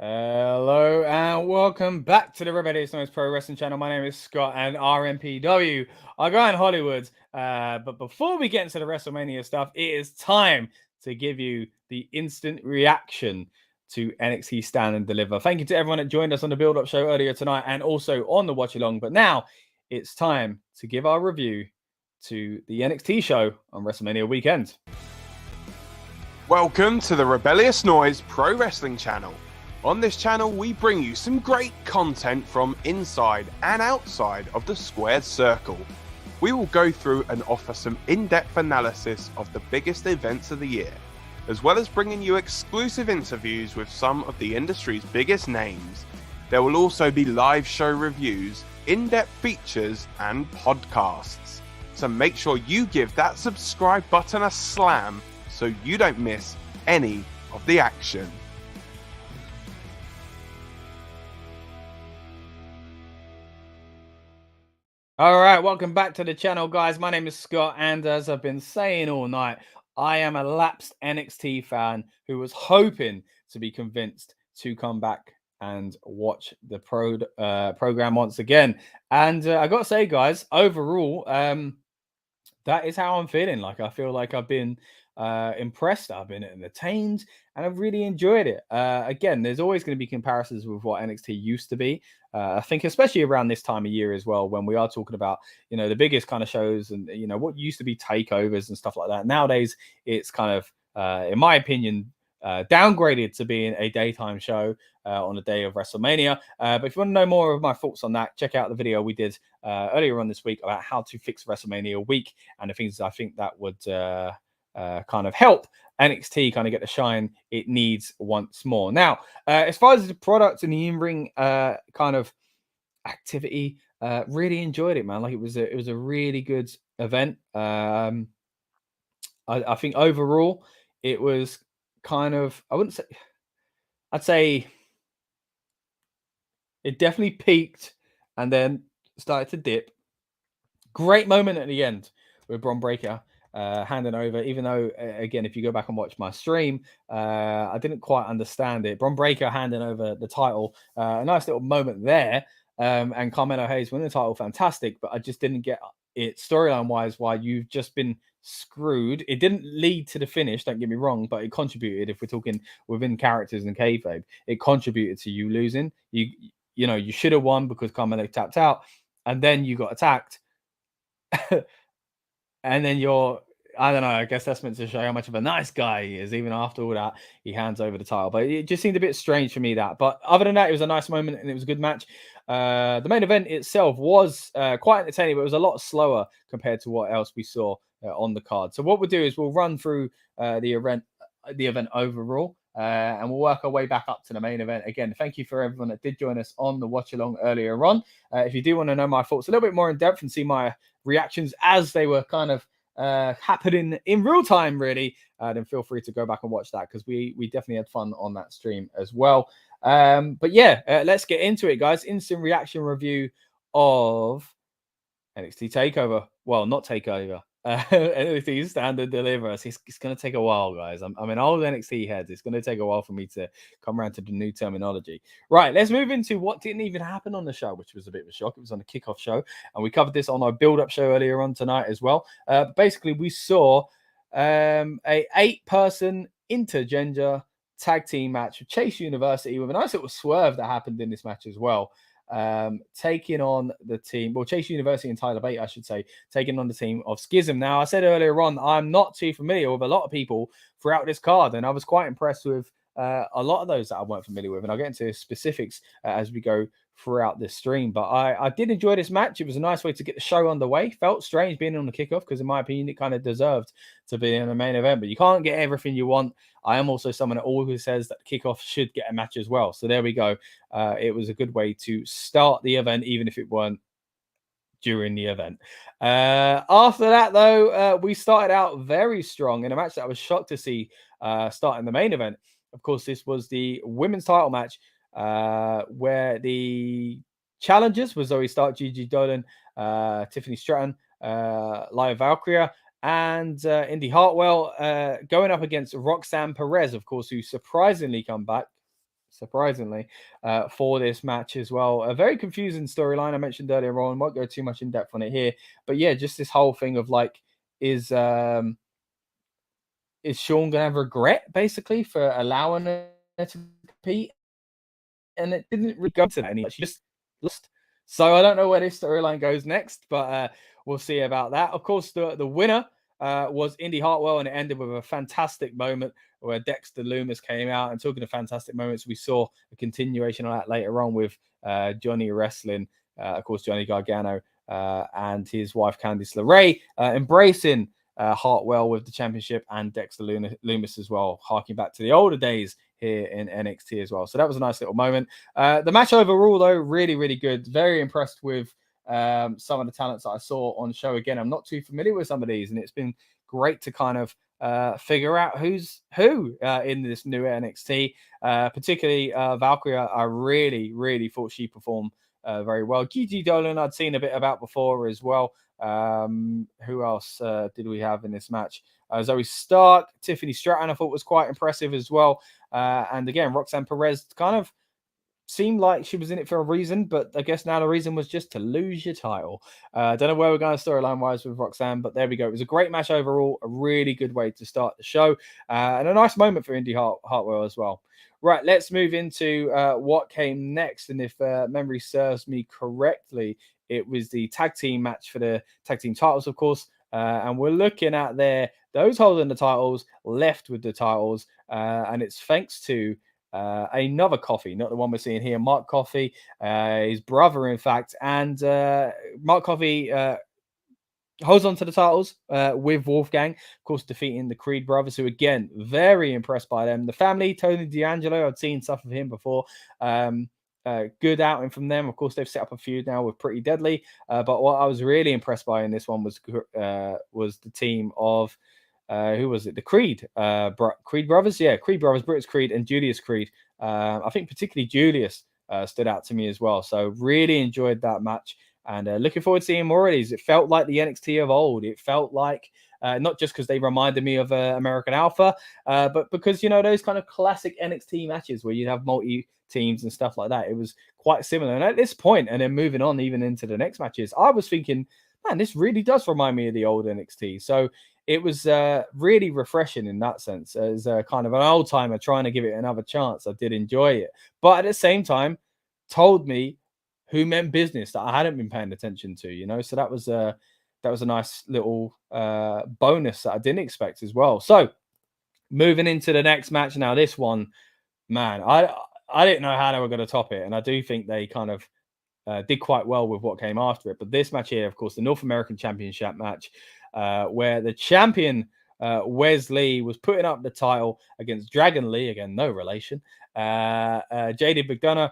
Hello and welcome back to the Rebellious Noise Pro Wrestling channel. My name is Scott and RMPW. I go in Hollywood, but before we get into the WrestleMania stuff, it is time to give you the instant reaction to NXT Stand and Deliver. Thank you to everyone that joined us on the build-up show earlier tonight and also on the watch along. But now it's time to give our review to the NXT show on WrestleMania weekend. Welcome to the Rebellious Noise Pro Wrestling channel. On this channel, we bring you some great content from inside and outside of the squared circle. We will go through and offer some in-depth analysis of the biggest events of the year, as well as bringing you exclusive interviews with some of the industry's biggest names. There will also be live show reviews, in-depth features, and podcasts. So make sure you give that subscribe button a slam so you don't miss any of the action. All right, welcome back to the channel, guys. My name is Scott, and as I've been saying all night, I am a lapsed NXT fan who was hoping to be convinced to come back and watch the program once again. And I got to say, guys, overall, that is how I'm feeling. Like, I feel like I've been impressed, I've been entertained, and I've really enjoyed it. Again, there's always going to be comparisons with what NXT used to be. I think especially around this time of year as well, when we are talking about, the biggest kind of shows and, what used to be takeovers and stuff like that. Nowadays, it's kind of, in my opinion, downgraded to being a daytime show on the day of WrestleMania. But if you want to know more of my thoughts on that, check out the video we did earlier on this week about how to fix WrestleMania week and the things I think that would kind of help NXT kind of get the shine it needs once more. Now, as far as the product and the in-ring kind of activity, really enjoyed it, man. Like it was a really good event. I think overall it was kind of, I'd say it definitely peaked and then started to dip. Great moment at the end with Bron Breakker handing over, even though, again, if you go back and watch my stream, I didn't quite understand it. Bron Breakker handing over the title, a nice little moment there. And Carmelo Hayes winning the title, fantastic, but I just didn't get it storyline-wise why you've just been screwed. It didn't lead to the finish, don't get me wrong, but it contributed. If we're talking within characters and kayfabe, it contributed to you losing. You should have won because Carmelo tapped out, and then you got attacked. And then I don't know, I guess that's meant to show how much of a nice guy he is. Even after all that, he hands over the title. But it just seemed a bit strange for me that. But other than that, it was a nice moment and it was a good match. The main event itself was quite entertaining, but it was a lot slower compared to what else we saw on the card. So what we'll do is we'll run through the event overall. And we'll work our way back up to the main event. Again, thank you for everyone that did join us on the watch along earlier on. If you do want to know my thoughts a little bit more in depth and see my reactions as they were kind of happening in real time, really, then feel free to go back and watch that because we definitely had fun on that stream as well. But yeah, let's get into it, guys. Instant reaction review of NXT Takeover. Well, not Takeover. NXT Stand Deliver. It's going to take a while, guys. I'm an old NXT head. It's going to take a while for me to come around to the new terminology. Right, let's move into what didn't even happen on the show, which was a bit of a shock. It was on the kickoff show, and we covered this on our build-up show earlier on tonight as well. Basically, we saw a 8-person intergender tag team match with Chase University with a nice little swerve that happened in this match as well. Taking on the team, Chase University and Tyler Bate, I should say, taking on the team of Schism. Now, I said earlier on, I'm not too familiar with a lot of people throughout this card, and I was quite impressed with a lot of those that I weren't familiar with, and I'll get into specifics as we go throughout this stream. But I did enjoy this match. It was a nice way to get the show underway. Felt strange being on the kickoff because, in my opinion, it kind of deserved to be in the main event, but you can't get everything you want. I am also someone that always says that the kickoff should get a match as well. So there we go. It was a good way to start the event, even if it weren't during the event. After that, though, we started out very strong in a match that I was shocked to see starting the main event. Of course, this was the women's title match where the challengers were Zoey Stark, Gigi, Dolin, Tiffany, Stratton, Lyra, Valkyria, and Indi, Hartwell going up against Roxanne, Perez, of course, who surprisingly come back surprisingly, for this match as well. A very confusing storyline I mentioned earlier on. Won't go too much in depth on it here, but yeah, just this whole thing of like, is Sean gonna have regret basically for allowing her to compete? And it didn't really go to that anymore. She just lost. So I don't know where this storyline goes next, but we'll see about that. Of course, the winner was Indi Hartwell, and it ended with a fantastic moment where Dexter Lumis came out. And talking of fantastic moments, we saw a continuation of that later on with Johnny wrestling, of course, Johnny Gargano and his wife Candice LeRae embracing Hartwell with the championship, and Dexter Lumis as well, harking back to the older days here in NXT as well. So that was a nice little moment. The match overall, though, really, really good. Very impressed with some of the talents that I saw on the show. Again, I'm not too familiar with some of these, and it's been great to kind of figure out who's who in this new NXT. Particularly Valkyria, I really, really thought she performed very well. Gigi Dolin, I'd seen a bit about before as well. Who else did we have in this match? Zoey Stark, Tiffany Stratton, I thought was quite impressive as well. And again, Roxanne Perez kind of seemed like she was in it for a reason, but I guess now the reason was just to lose your title. I don't know where we're going storyline wise with Roxanne, but there we go. It was a great match overall, a really good way to start the show, and a nice moment for Indi Hartwell as well. Right, let's move into what came next. And if memory serves me correctly, it was the tag team match for the tag team titles, of course. And we're looking at those holding the titles left with the titles. And it's thanks to another Coffey, not the one we're seeing here, Mark Coffey, his brother, in fact. And Mark Coffey holds on to the titles with Wolfgang, of course, defeating the Creed brothers, who, again, very impressed by them. The family, Tony D'Angelo, I'd seen stuff of him before. Good outing from them. Of course, they've set up a feud now with Pretty Deadly. But what I was really impressed by in this one was the team of, who was it? The Creed brothers. Yeah, Creed brothers, British Creed and Julius Creed. I think particularly Julius stood out to me as well. So really enjoyed that match. And looking forward to seeing more of these. It felt like the NXT of old. It felt like, not just because they reminded me of American Alpha, but because, those kind of classic NXT matches where you have multi-teams and stuff like that. It was quite similar. And at this point, and then moving on even into the next matches, I was thinking, man, this really does remind me of the old NXT. So it was really refreshing in that sense. As kind of an old-timer trying to give it another chance, I did enjoy it. But at the same time, told me who meant business that I hadn't been paying attention to, so that was a nice little bonus that I didn't expect as well. So moving into the next match now, this one, man, I didn't know how they were going to top it, and I do think they kind of did quite well with what came after it. But this match here, of course, the North American Championship match, where the champion Wes Lee was putting up the title against Dragon Lee, again, no relation, JD McDonough,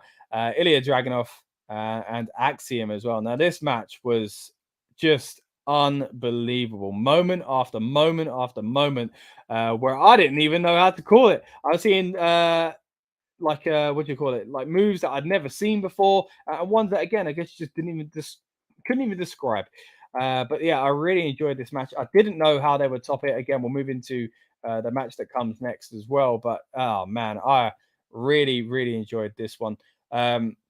Ilya Dragunov, and Axiom as well. Now, this match was just unbelievable. Moment after moment after moment, where I didn't even know how to call it. I was seeing what do you call it? Like moves that I'd never seen before, and ones that, again, I guess just couldn't even describe. But yeah, I really enjoyed this match. I didn't know how they would top it. Again, we'll move into the match that comes next as well. But oh man, I really, really enjoyed this one.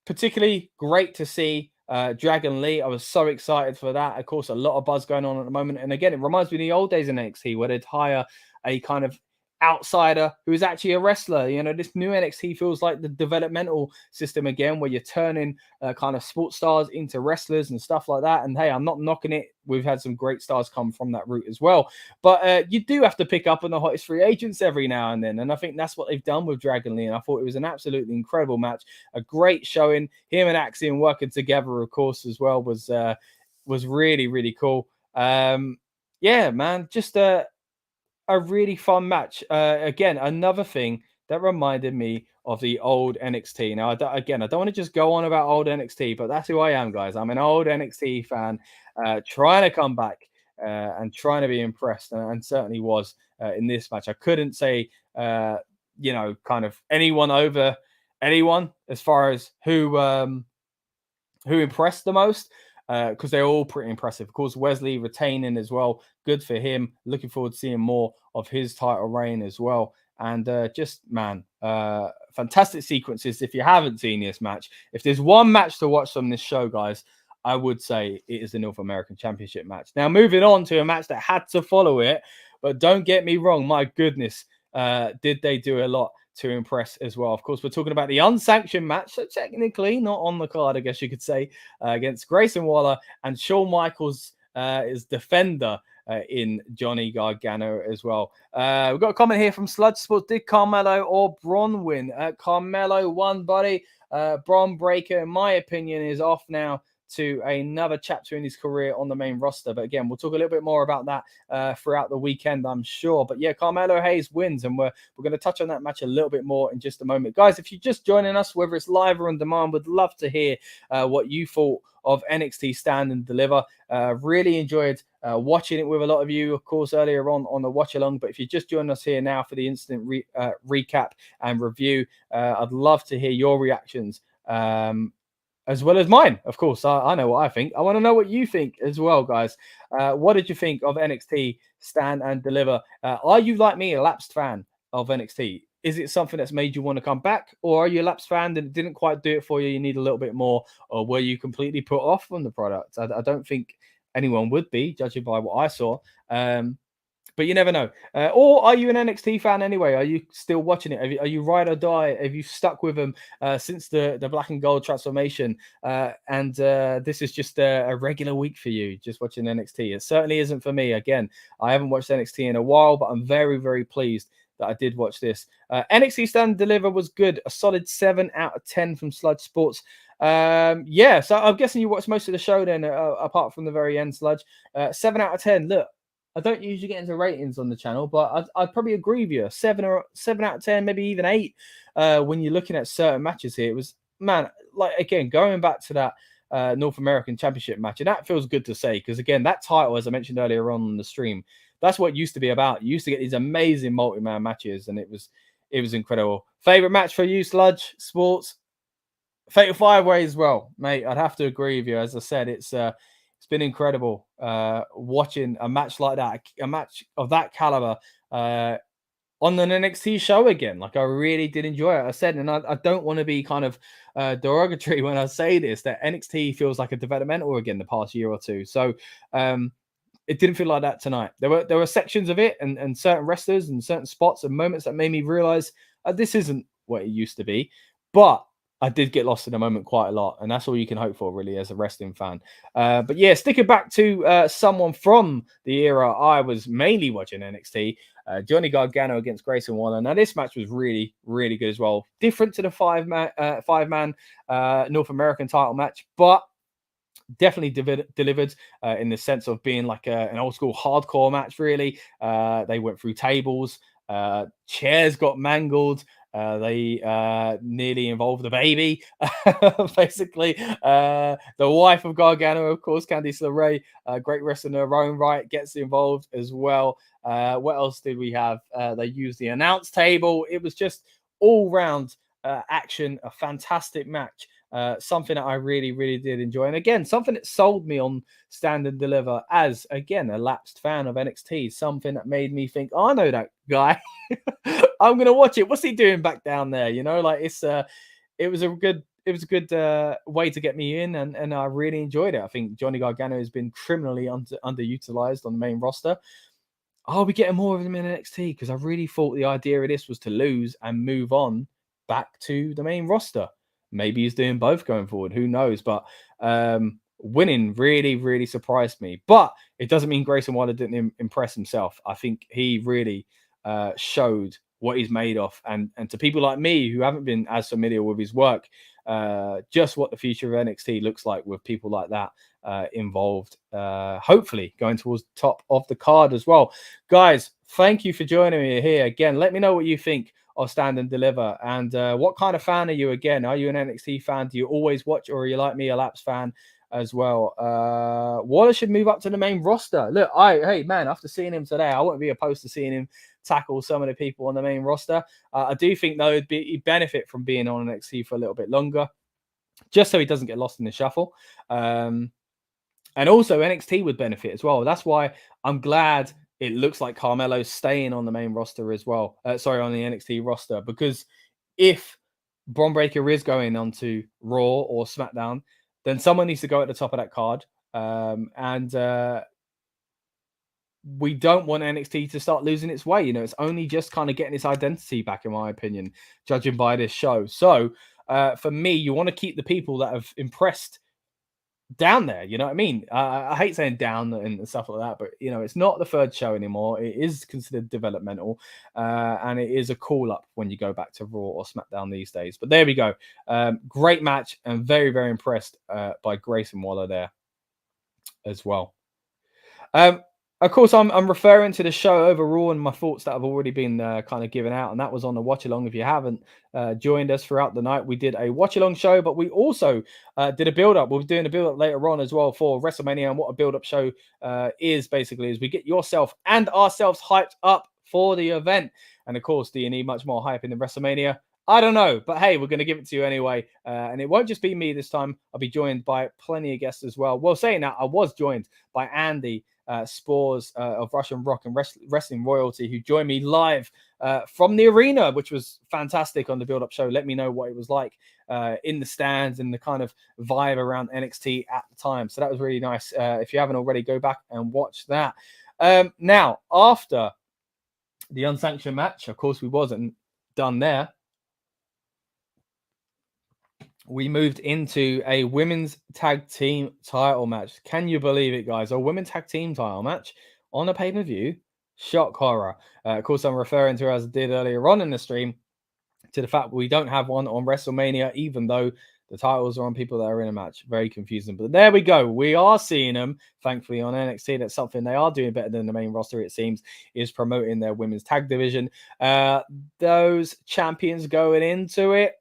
Particularly great to see Dragon Lee. I was so excited for that. Of course, a lot of buzz going on at the moment. And again, it reminds me of the old days in NXT where they'd hire a kind of outsider who is actually a wrestler. This new NXT feels like the developmental system again, where you're turning kind of sports stars into wrestlers and stuff like that. And hey, I'm not knocking it. We've had some great stars come from that route as well. But you do have to pick up on the hottest free agents every now and then. And I think that's what they've done with Dragon Lee. And I thought it was an absolutely incredible match. A great showing. Him and Axiom working together, of course, as well, was really, really cool. Yeah, man, just a really fun match. Again, another thing that reminded me of the old NXT. Now, I don't want to just go on about old NXT, but that's who I am, guys. I'm an old NXT fan, trying to come back and trying to be impressed, and certainly was in this match. I couldn't say, kind of anyone over anyone as far as who impressed the most, because they're all pretty impressive. Of course, Wes Lee retaining as well. Good for him. Looking forward to seeing more of his title reign as well. And fantastic sequences. If you haven't seen this match, if there's one match to watch on this show, guys, I would say it is the North American Championship match. Now, moving on to a match that had to follow it, but don't get me wrong, my goodness, did they do a lot to impress as well. Of course, we're talking about the unsanctioned match, so technically not on the card, I guess you could say, against Grayson Waller and Shawn Michaels is defender in Johnny Gargano as well. We've got a comment here from Sludge Sports. Did Carmelo or Bron win? Carmelo won, buddy. Bron Breakker, in my opinion, is off now to another chapter in his career on the main roster. But again, we'll talk a little bit more about that throughout the weekend, I'm sure. But yeah, Carmelo Hayes wins, and we're going to touch on that match a little bit more in just a moment. Guys, if you're just joining us, whether it's live or on demand, would love to hear what you thought of NXT Stand and Deliver. Really enjoyed watching it with a lot of you, of course, earlier on the watch along. But if you just joined us here now for the instant recap and review, I'd love to hear your reactions. As well as mine, of course. I know what I think. I want to know what you think as well, guys. What did you think of NXT Stand and Deliver? Are you, like me, a lapsed fan of NXT? Is it something that's made you want to come back? Or are you a lapsed fan and it didn't quite do it for you? You need a little bit more? Or were you completely put off from the product? I don't think anyone would be, judging by what I saw. But you never know. Or are you an NXT fan anyway? Are you still watching it? Are you ride or die? Have you stuck with them since the black and gold transformation? And this is just a regular week for you, just watching NXT. It certainly isn't for me. Again, I haven't watched NXT in a while, but I'm very, very pleased that I did watch this. NXT Stand and Deliver was good. A solid 7 out of 10 from Sludge Sports. Yeah, so I'm guessing you watched most of the show then, apart from the very end, Sludge. 7 out of 10. Look, I don't usually get into ratings on the channel, but I'd probably agree with you. 7 out of 10, maybe even 8. When you're looking at certain matches here, it was, man, like, again, going back to that North American Championship match, and that feels good to say, because again, that title, as I mentioned earlier on the stream, that's what it used to be about. You used to get these amazing multi-man matches, and it was incredible. Favorite match for you, Sludge Sports? Fatal 5-Way as well, mate. I'd have to agree with you. As I said, it's been incredible watching a match like that, a match of that caliber on an NXT show again. Like, I really did enjoy it. I said, and I don't want to be kind of derogatory when I say this, that NXT feels like a developmental again the past year or two. So it didn't feel like that tonight. There were sections of it and certain wrestlers and certain spots and moments that made me realize this isn't what it used to be. But I did get lost in a moment quite a lot, and that's all you can hope for, really, as a wrestling fan. But yeah, sticking back to someone from the era I was mainly watching NXT, Johnny Gargano against Grayson Waller. Now, this match was really, really good as well. Different to the five-man North American title match, but definitely delivered in the sense of being like an old-school hardcore match, really. They went through tables. Chairs got mangled. They nearly involved the baby, basically. The wife of Gargano, of course, Candice LeRae, great wrestler in her own right, gets involved as well. What else did we have? They used the announce table. It was just all-round action, a fantastic match. Something that I really, really did enjoy. And again, something that sold me on Stand and Deliver as, again, a lapsed fan of NXT. Something that made me think, oh, I know that guy. I'm going to watch it. What's he doing back down there? You know, like it was a good way to get me in, and I really enjoyed it. I think Johnny Gargano has been criminally underutilized on the main roster. I'll be getting more of him in NXT because I really thought the idea of this was to lose and move on back to the main roster. Maybe he's doing both going forward. Who knows? But winning really, really surprised me. But it doesn't mean Grayson Waller didn't impress himself. I think he really showed what he's made of. And to people like me who haven't been as familiar with his work, just what the future of NXT looks like with people like that involved. Hopefully going towards the top of the card as well. Guys, thank you for joining me here. Again, let me know what you think of Stand and Deliver, and what kind of fan are you? Again, are you an NXT fan? Do you always watch, or are you like me, a lapsed fan as well? Waller should move up to the main roster. Look, hey man, after seeing him today, I wouldn't be opposed to seeing him tackle some of the people on the main roster. I do think though he'd benefit from being on NXT for a little bit longer, just so he doesn't get lost in the shuffle. And also NXT would benefit as well. That's why I'm glad it looks like Carmelo's staying on the main roster as well. Sorry, on the NXT roster, because if Bron Breakker is going onto Raw or SmackDown, then someone needs to go at the top of that card. We don't want NXT to start losing its way. It's only just kind of getting its identity back, in my opinion, judging by this show. So for me, you want to keep the people that have impressed down there. You know what I mean? I hate saying down and stuff like that, but it's not the third show anymore. It is considered developmental, and it is a call up when you go back to Raw or SmackDown these days. But there we go. Great match, and very, very impressed by Grayson Waller there as well. Of course, I'm referring to the show overall and my thoughts that have already been kind of given out, and that was on the watch along. If you haven't joined us throughout the night, we did a watch along show, but we also did a build up. We'll be doing a build up later on as well for WrestleMania, and what a build up show is we get yourself and ourselves hyped up for the event. And of course, do you need much more hype in the WrestleMania? I don't know, but hey, we're going to give it to you anyway. And it won't just be me this time. I'll be joined by plenty of guests as well. Well, saying that, I was joined by Indi Spores of Russian Rock and Wrestling Royalty, who joined me live from the arena, which was fantastic on the build-up show. Let me know what it was like in the stands and the kind of vibe around NXT at the time. So that was really nice. If you haven't already, go back and watch that. Now, after the unsanctioned match, of course, we wasn't done there. We moved into a women's tag team title match. Can you believe it, guys? A women's tag team title match on a pay-per-view. Shock horror. Of course, I'm referring to, as I did earlier on in the stream, to the fact we don't have one on WrestleMania, even though the titles are on people that are in a match. Very confusing. But there we go. We are seeing them, thankfully, on NXT. That's something they are doing better than the main roster, it seems, is promoting their women's tag division. Those champions going into it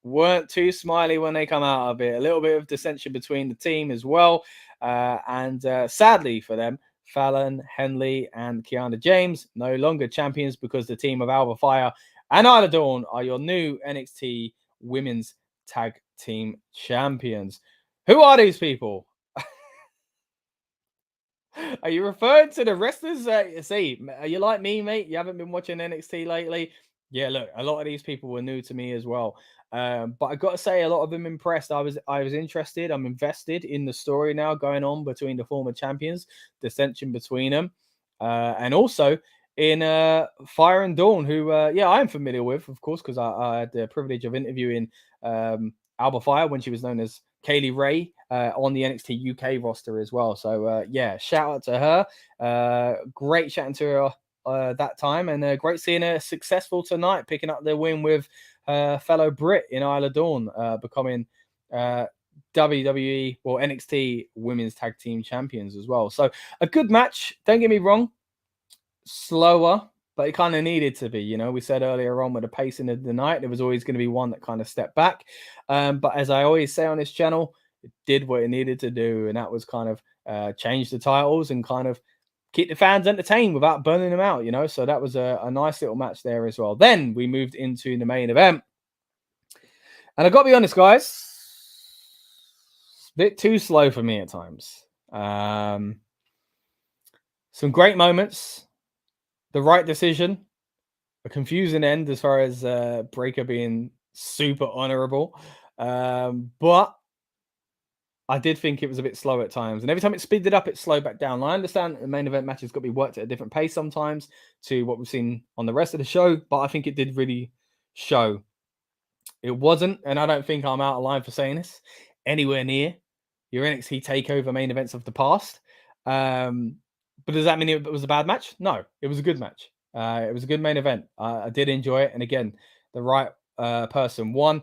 weren't too smiley when they come out of it. A little bit of dissension between the team as well. And sadly for them, Fallon, Henley, and Kiana James no longer champions, because the team of Alba, Fyre, and Isla Dawn are your new NXT Women's Tag Team Champions. Who are these people? Are you referring to the wrestlers? See, are you like me, mate? You haven't been watching NXT lately? Yeah, look, a lot of these people were new to me as well. But I got to say, a lot of them impressed. I was interested. I'm invested in the story now going on between the former champions, dissension between them, and also in Fyre and Dawn, who I'm familiar with, of course, because I had the privilege of interviewing Alba Fyre when she was known as Kaylee Ray on the NXT UK roster as well. So shout out to her. Great chatting to her that time, and great seeing her successful tonight, picking up the win with fellow Brit in Isla Dawn, becoming WWE or NXT Women's Tag Team Champions as well. So a good match. Don't get me wrong, slower, but it kind of needed to be. We said earlier on with the pacing of the night, there was always going to be one that kind of stepped back. But as I always say on this channel, it did what it needed to do, and that was kind of change the titles and kind of keep the fans entertained without burning them out, So that was a nice little match there as well. Then we moved into the main event. And I got to be honest, guys, it's a bit too slow for me at times. Some great moments, the right decision, a confusing end as far as Breakker being super honorable. But I did think it was a bit slow at times. And every time it speeded up, it slowed back down. I understand the main event match has got to be worked at a different pace sometimes to what we've seen on the rest of the show. But I think it did really show. It wasn't, and I don't think I'm out of line for saying this, anywhere near your NXT TakeOver main events of the past. But does that mean it was a bad match? No, it was a good match. It was a good main event. I did enjoy it. And again, the right person won.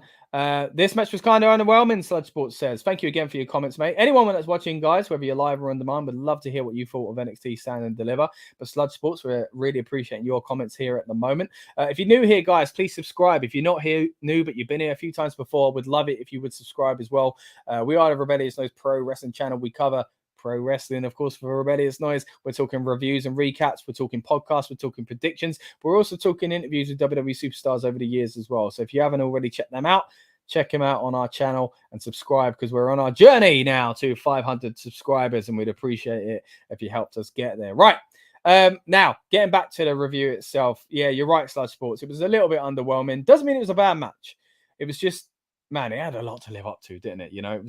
This match was kind of underwhelming, Sludge Sports says. Thank you again for your comments, mate. Anyone that's watching, guys, whether you're live or on demand, would love to hear what you thought of NXT Stand and Deliver. But Sludge Sports, we're really appreciating your comments here at the moment. If you're new here, guys, please subscribe. If you're not here new, but you've been here a few times before, would love it if you would subscribe as well. We are the Rebellious Noise Pro Wrestling channel. We cover pro wrestling, of course, for Rebellious Noise. We're talking reviews and recaps. We're talking podcasts. We're talking predictions. But we're also talking interviews with WWE superstars over the years as well. So if you haven't already checked them out, check them out on our channel and subscribe, because we're on our journey now to 500 subscribers, and we'd appreciate it if you helped us get there. Right. Now, getting back to the review itself. Yeah, you're right, Sludge Sports. It was a little bit underwhelming. Doesn't mean it was a bad match. It was just, man, it had a lot to live up to, didn't it? You know, it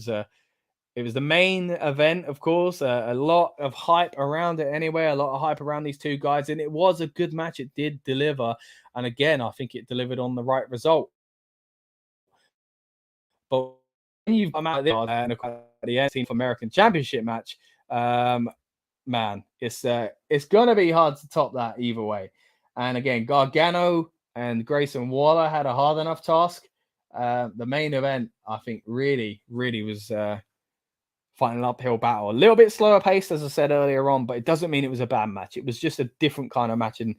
was the main event, of course. A lot of hype around it anyway. A lot of hype around these two guys. And it was a good match. It did deliver. And again, I think it delivered on the right result. But when you've come out there and the NXT American Championship match, man, it's going to be hard to top that either way. And again, Gargano and Grayson Waller had a hard enough task. The main event, I think, really was fighting an uphill battle. A little bit slower paced, as I said earlier on, but it doesn't mean it was a bad match. It was just a different kind of match. And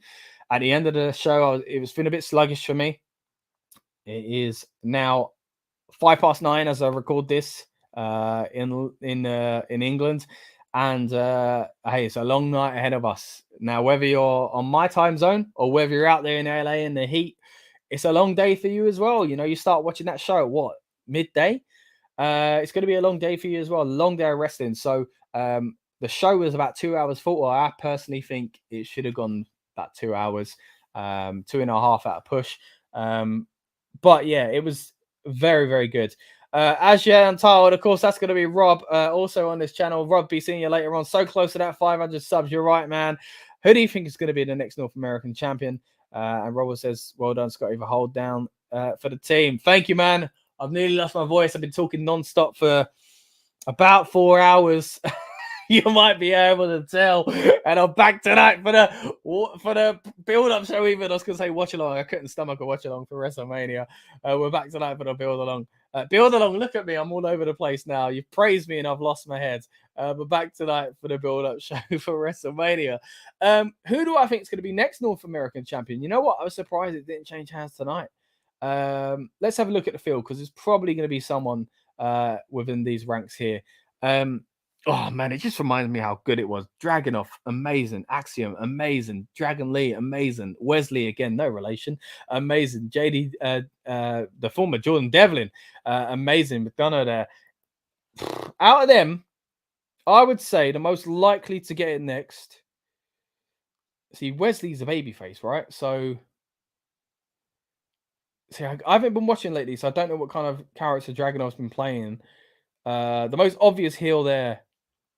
at the end of the show, it was feeling a bit sluggish for me. It is now 9:05 as I record this in England. And hey, it's a long night ahead of us. Now, whether you're on my time zone or whether you're out there in LA in the heat, it's a long day for you as well. You know, you start watching that show at what, midday? It's going to be a long day for you as well. A long day of wrestling. So the show was about 2 hours full. I personally think it should have gone about 2 hours, 2.5 at a push. But yeah, it was very, very good. As yet untitled, of course, that's going to be Rob, also on this channel. Rob, be seeing you later on. So close to that 500 subs. You're right, man. Who do you think is going to be the next North American champion? And Robert says, well done, Scotty, for hold down for the team. Thank you, man. I've nearly lost my voice. I've been talking non-stop for about 4 hours. You might be able to tell. And I'm back tonight for the build-up show. Even I was going to say watch along. I couldn't stomach a watch along for WrestleMania. We're back tonight for the build along. Build along. Look at me. I'm all over the place now. You've praised me and I've lost my head. We're back tonight for the build-up show for WrestleMania. Who do I think is going to be next North American champion? You know what? I was surprised it didn't change hands tonight. Let's have a look at the field because there's probably going to be someone within these ranks here. Oh man, it just reminds me how good it was. Dragunov, amazing. Axiom, amazing. Dragon Lee, amazing. Wesley, again, no relation, amazing. JD, the former Jordan Devlin, amazing. McDonough there. Out of them, I would say the most likely to get it next. See, Wesley's a babyface, right? So, see, I haven't been watching lately, so I don't know what kind of character Dragunov's been playing. The most obvious heel there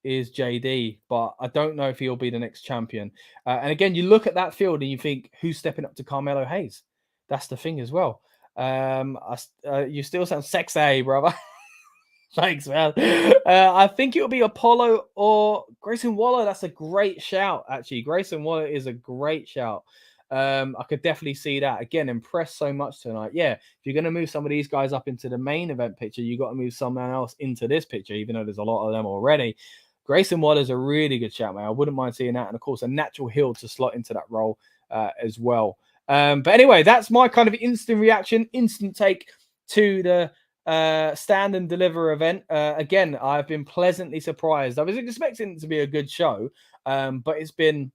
is JD, but I don't know if he'll be the next champion. And again, you look at that field and you think, who's stepping up to Carmelo Hayes? That's the thing as well. You still sound sexy, brother. Thanks, man. I think it'll be Apollo or Grayson Waller. That's a great shout, actually. Grayson Waller is a great shout. I could definitely see that. Again, impressed so much tonight. Yeah, if you're going to move some of these guys up into the main event picture, you got to move someone else into this picture, even though there's a lot of them already. Grayson Waller's a really good shout, man. I wouldn't mind seeing that. And, of course, a natural heel to slot into that role as well. But anyway, that's my kind of instant reaction, instant take to the Stand and Deliver event. Again, I've been pleasantly surprised. I was expecting it to be a good show, but it's been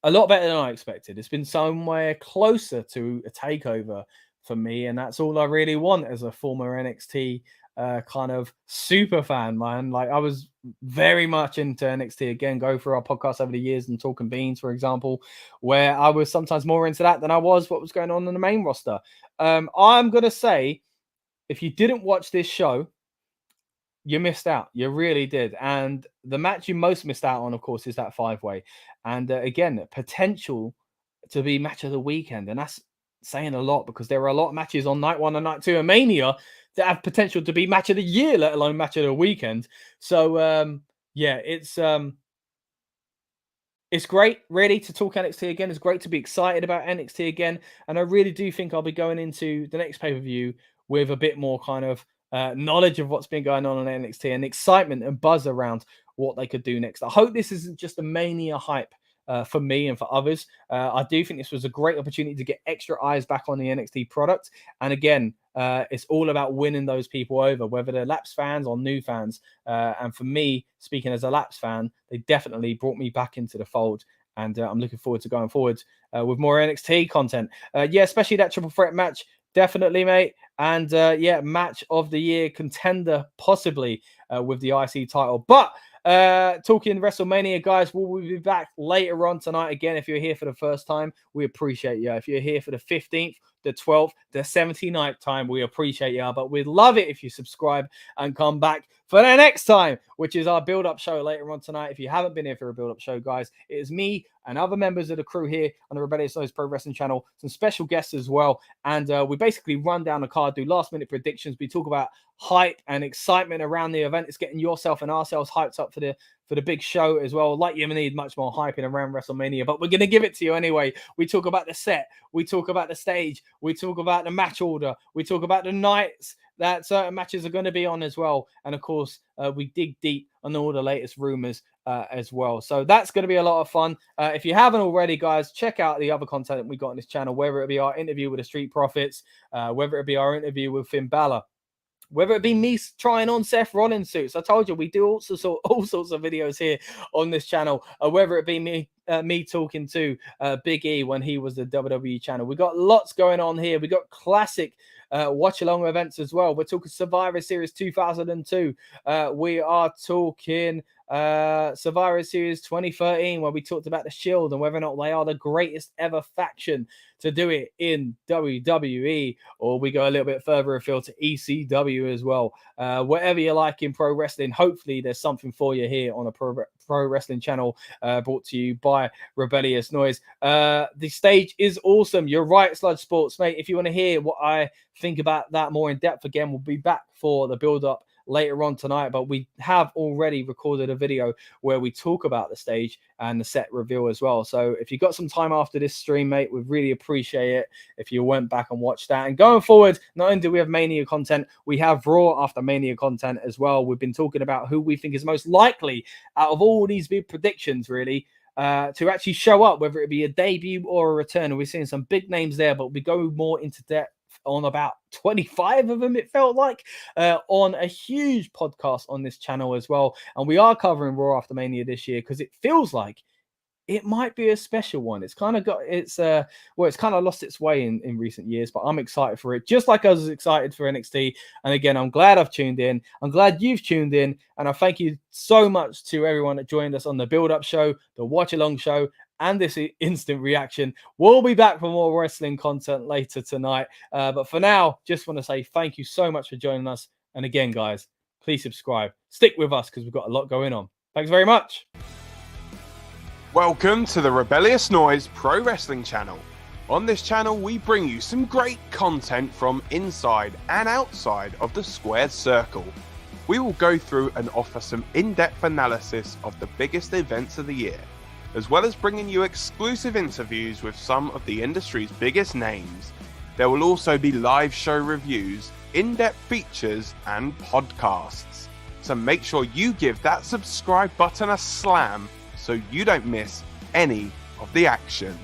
a lot better than I expected. It's been somewhere closer to a takeover for me, and that's all I really want as a former NXT kind of super fan, man. Like, I was very much into NXT. Again, go through our podcast over the years and Talking Beans, for example, where I was sometimes more into that than I was what was going on in the main roster. I'm going to say, if you didn't watch this show, you missed out. You really did. And the match you most missed out on, of course, is that 5-way. And again, potential to be match of the weekend. And that's saying a lot because there are a lot of matches on night 1 and night 2 of Mania that have potential to be match of the year, let alone match of the weekend. So, yeah, it's great, really, to talk NXT again. It's great to be excited about NXT again. And I really do think I'll be going into the next pay-per-view with a bit more kind of knowledge of what's been going on NXT and excitement and buzz around what they could do next. I hope this isn't just a Mania hype for me and for others. I do think this was a great opportunity to get extra eyes back on the NXT product. And again, it's all about winning those people over, whether they're Lapsed fans or new fans. And for me, speaking as a Lapsed fan, they definitely brought me back into the fold. And I'm looking forward to going forward with more NXT content. Yeah, especially that triple threat match. Definitely, mate. And yeah, match of the year contender, possibly with the IC title. But talking WrestleMania, guys. We'll be back later on tonight. Again, if you're here for the first time, we appreciate you. If you're here for the 15th, the 12th, the 79th time, we appreciate you. But we'd love it if you subscribe and come back for the next time, which is our build-up show later on tonight. If you haven't been here for a build-up show, guys, it is me and other members of the crew here on the Rebellious Noise Pro Wrestling channel, some special guests as well. And we basically run down the card, do last-minute predictions. We talk about hype and excitement around the event. It's getting yourself and ourselves hyped up for the big show as well. Like you need much more hyping around WrestleMania, but we're going to give it to you anyway. We talk about the set. We talk about the stage. We talk about the match order. We talk about the nights that certain matches are going to be on as well. And of course, we dig deep on all the latest rumors as well. So that's going to be a lot of fun. If you haven't already, guys, check out the other content we got on this channel, whether it be our interview with the Street Profits, whether it be our interview with Finn Balor, whether it be me trying on Seth Rollins suits. I told you we do all sorts of videos here on this channel. Whether it be me talking to Big E when he was the WWE channel. We got lots going on here. We got classic watch along events as well. We're talking Survivor Series 2002. We are talking Survivor Series 2013, where we talked about the Shield and whether or not they are the greatest ever faction to do it in WWE, or we go a little bit further afield to ECW as well. Whatever you like in pro wrestling, hopefully there's something for you here on a pro wrestling channel brought to you by Rebellious Noise. The stage is awesome. You're right, Sludge Sports, mate. If you want to hear what I think about that more in depth, again, we'll be back for the build-up later on tonight, but we have already recorded a video where we talk about the stage and the set reveal as well. So if you got some time after this stream, mate, we'd really appreciate it if you went back and watched that. And going forward, not only do we have Mania content, we have Raw after Mania content as well. We've been talking about who we think is most likely out of all these big predictions, really, to actually show up, whether it be a debut or a return. And we're seeing some big names there, but we go more into depth on about 25 of them, it felt like, on a huge podcast on this channel as well. And we are covering Raw After Mania this year because it feels like it might be a special one. It's kind of got it's kind of lost its way in recent years, but I'm excited for it, just like I was excited for NXT. And again, I'm glad I've tuned in. I'm glad you've tuned in, and I thank you so much to everyone that joined us on the build-up show, the watch-along show, and this instant reaction. We'll be back for more wrestling content later tonight. But for now, just want to say thank you so much for joining us. And again, guys, please subscribe. Stick with us because we've got a lot going on. Thanks very much. Welcome to the Rebellious Noise Pro Wrestling channel. On this channel, we bring you some great content from inside and outside of the squared circle. We will go through and offer some in-depth analysis of the biggest events of the year, as well as bringing you exclusive interviews with some of the industry's biggest names. There will also be live show reviews, in-depth features, and podcasts. So make sure you give that subscribe button a slam so you don't miss any of the action.